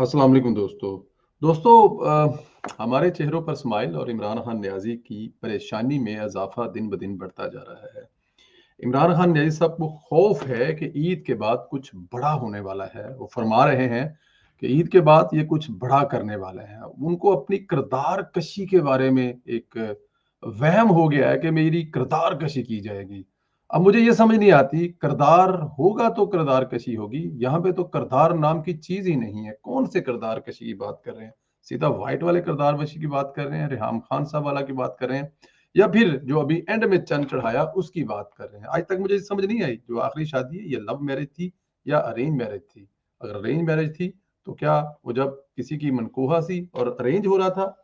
अस्सलाम वालेकुम दोस्तों। दोस्तों हमारे चेहरों पर स्माइल और इमरान खान न्याज़ी की परेशानी में इज़ाफ़ा दिन-ब-दिन बढ़ता जा रहा है। इमरान खान न्याज़ी साहब को खौफ़ है कि ईद के बाद कुछ बड़ा होने वाला है। वो फरमा रहे हैं कि ईद के बाद ये कुछ बड़ा करने वाले हैं। उनको अपनी किरदार कशी के बारे में एक वहम हो गया है कि मेरी किरदार कशी की जाएगी। अब मुझे ये समझ नहीं आती, किरदार होगा तो किरदार कशी होगी, यहाँ पे तो किरदार नाम की चीज़ ही नहीं है। कौन से किरदार कशी की बात कर रहे हैं? सीधा व्हाइट वाले किरदार कशी की बात कर रहे हैं, रेहाम खान साहब वाला की बात कर रहे हैं, या फिर जो अभी एंड में चंद चढ़ाया उसकी बात कर रहे हैं। आज तक मुझे समझ नहीं आई, जो आखिरी शादी है ये लव मैरिज थी या अरेंज मैरिज थी? अगर अरेंज मैरिज थी तो क्या वो जब किसी की मनकूहा सी और अरेंज हो रहा था,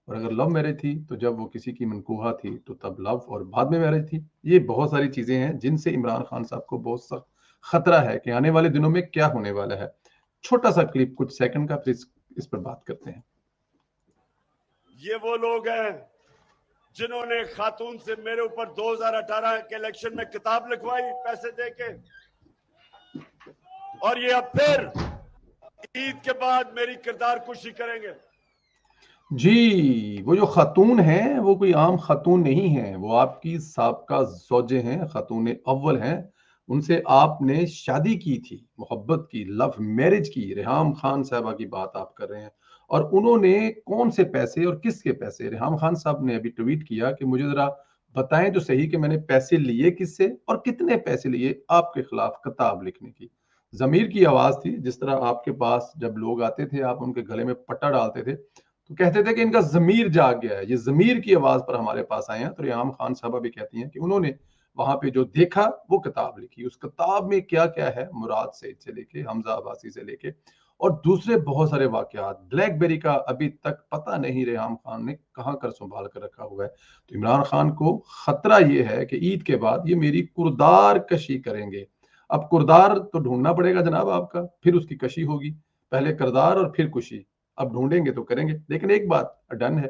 और अगर लव मैरिज थी तो जब वो किसी की मनकूहा थी तो तब लव और बाद में मैरिज थी। ये बहुत सारी चीजें हैं जिनसे इमरान खान साहब को बहुत सख्त खतरा है कि आने वाले दिनों में क्या होने वाला है। छोटा सा क्लिप कुछ सेकंड का, प्लीज इस पर बात करते हैं। ये वो लोग हैं जिन्होंने खातून से मेरे ऊपर 2018 के इलेक्शन में किताब लिखवाई पैसे देके, और ये अब फिर ईद के बाद मेरी किरदार कुशी करेंगे। जी, वो जो खातून हैं वो कोई आम खातून नहीं है, वो आपकी साबका ज़ौजे हैं, खातून अव्वल हैं। उनसे आपने शादी की थी, मोहब्बत की, लव मैरिज की। रेहाम खान साहबा की बात आप कर रहे हैं, और उन्होंने कौन से पैसे और किसके पैसे? रेहाम खान साहब ने अभी ट्वीट किया कि मुझे ज़रा बताएं तो सही कि मैंने पैसे लिए किससे और कितने पैसे लिए आपके खिलाफ किताब लिखने की। ज़मीर की आवाज़ थी, जिस तरह आपके पास जब लोग आते थे आप उनके गले में पट्टा डालते थे, तो कहते थे कि इनका ज़मीर जाग गया है, ये ज़मीर की आवाज़ पर हमारे पास आए हैं। तो रेहाम खान साहबा भी कहती हैं कि उन्होंने वहाँ पे जो देखा वो किताब लिखी। उस किताब में क्या-क्या है, मुराद सईद से लेके हमज़ा अब्बासी से लेके और दूसरे बहुत सारे वाक़यात। ब्लैकबेरी का अभी तक पता नहीं रेहाम खान ने कहाँ कर सँभाल कर रखा हुआ है। तो इमरान खान को खतरा ये है कि ईद के बाद ये मेरी कुरदार कशी करेंगे। अब कुरदार तो ढूँढना पड़ेगा जनाब आपका, फिर उसकी कशी होगी। पहले किरदार और फिर कुशी। अब ढूंढेंगे तो करेंगे। लेकिन एक बात डन है,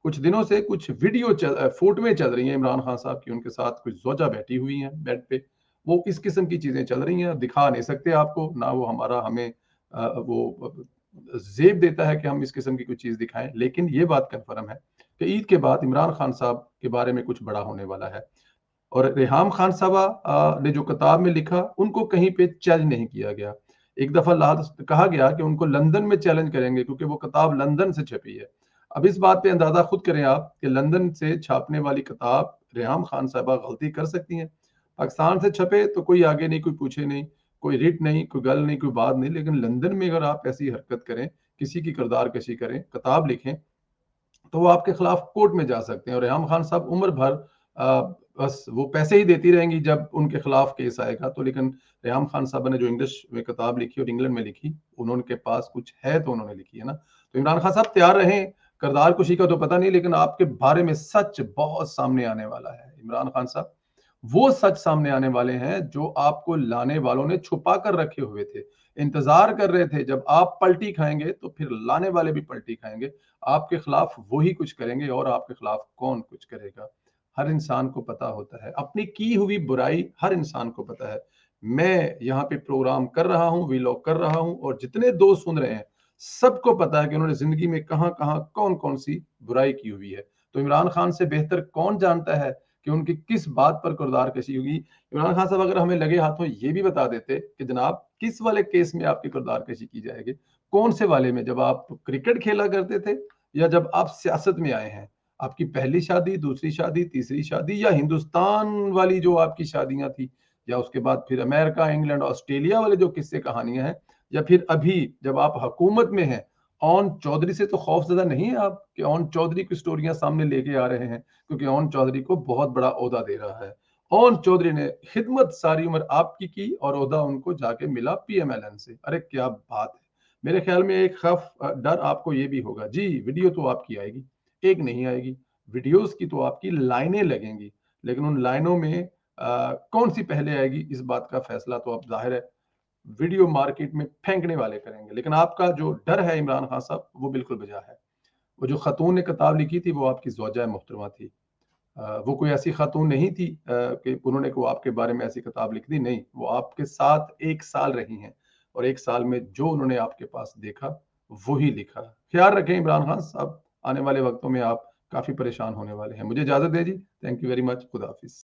कुछ दिनों से कुछ फोटोएं चल रही हैं इमरान खान साहब की, उनके साथ कुछ जोजा बैठी हुई हैं बेड पे। वो इस किस्म की चीजें चल रही हैं, दिखा नहीं सकते आपको ना, वो हमारा हमें वो जेब देता है कि हम इस किस्म की कुछ चीज दिखाएं। लेकिन ये बात कन्फर्म है कि ईद के बाद इमरान खान साहब के बारे में कुछ बड़ा होने वाला है। और रेहाम खान साहबा ने जो किताब में लिखा उनको कहीं पे चैलेंज नहीं किया गया। एक दफा कहा गया कि उनको लंदन में चैलेंज करेंगे क्योंकि वो किताब लंदन से छपी है। अब इस बात पे अंदाजा खुद करें आप कि लंदन से छापने वाली किताब रेहाम खान साहबा गलती कर सकती हैं। पाकिस्तान से छपे तो कोई आगे नहीं, कोई पूछे नहीं, कोई रिट नहीं, कोई गल नहीं, कोई बात नहीं। लेकिन लंदन में अगर आप ऐसी हरकत करें, किसी की किरदार कशी करें, किताब लिखें, तो वो आपके खिलाफ कोर्ट में जा सकते हैं। और रेहाम खान साहब उम्र भर बस वो पैसे ही देती रहेंगी जब उनके खिलाफ केस आएगा तो। लेकिन रेहाम खान साहब ने जो इंग्लिश में किताब लिखी और इंग्लैंड में लिखी, उन्होंने पास कुछ है तो उन्होंने लिखी है ना। तो इमरान खान साहब तैयार रहें। करदार कुशी का तो पता नहीं, लेकिन आपके बारे में सच बहुत सामने आने वाला है इमरान खान साहब। वो सच सामने आने वाले हैं जो आपको लाने वालों ने छुपा कर रखे हुए थे। इंतजार कर रहे थे जब आप पलटी खाएंगे तो फिर लाने वाले भी पलटी खाएंगे। आपके खिलाफ वही कुछ करेंगे, और आपके खिलाफ कौन कुछ करेगा? हर इंसान को पता होता है अपनी की हुई बुराई, हर इंसान को पता है। मैं यहाँ पे प्रोग्राम कर रहा हूँ, वीलॉग कर रहा हूँ, और जितने दोस्त सुन रहे हैं सबको पता है कि उन्होंने जिंदगी में कहाँ कहाँ कौन कौन सी बुराई की हुई है। तो इमरान खान से बेहतर कौन जानता है कि उनकी किस बात पर किरदार कशी होगी। इमरान खान साहब अगर हमें लगे हाथों ये भी बता देते कि जनाब किस वाले केस में आपकी किरदार कशी की जाएगी, कौन से वाले में, जब आप क्रिकेट खेला करते थे या जब आप सियासत में आए हैं, आपकी पहली शादी, दूसरी शादी, तीसरी शादी, या हिंदुस्तान वाली जो आपकी शादियां थी, या उसके बाद फिर अमेरिका, इंग्लैंड, ऑस्ट्रेलिया वाले जो किस्से कहानियां हैं, या फिर अभी जब आप हुकूमत में हैं। ओन चौधरी से तो खौफजदा नहीं है आप कि ओन चौधरी की स्टोरियां सामने लेके आ रहे हैं, क्योंकि ओन चौधरी को बहुत बड़ा ओहदा दे रहा है। ओन चौधरी ने खिदमत सारी उम्र आपकी की और ओहदा उनको जाके मिला पीएमएलएन से। अरे क्या बात है। मेरे ख्याल में एक खौफ डर आपको ये भी होगा जी, वीडियो तो आपकी आएगी, एक नहीं आएगी, वीडियोस की तो आपकी लाइनें लगेंगी। लेकिन उन लाइनों में कौन सी पहले आएगी इस बात का फैसला तो अब जाहिर है वीडियो मार्केट में फेंकने वाले करेंगे। लेकिन आपका जो डर है इमरान खान साहब, वो बिल्कुल बजा है। वो जो खतून ने किताब लिखी थी वो आपकी ज़ौजा मोहतरमा थी। वो कोई ऐसी खातून नहीं थी कि उन्होंने को आपके बारे में ऐसी किताब लिख दी, नहीं। वो आपके साथ 1 साल रही हैं, और 1 साल में जो उन्होंने आपके पास देखा वही लिखा। ख्याल रखें इमरान खान साहब, आने वाले वक्तों में आप काफी परेशान होने वाले हैं। मुझे इजाजत दे जी। Thank you very much. खुदा हाफिज।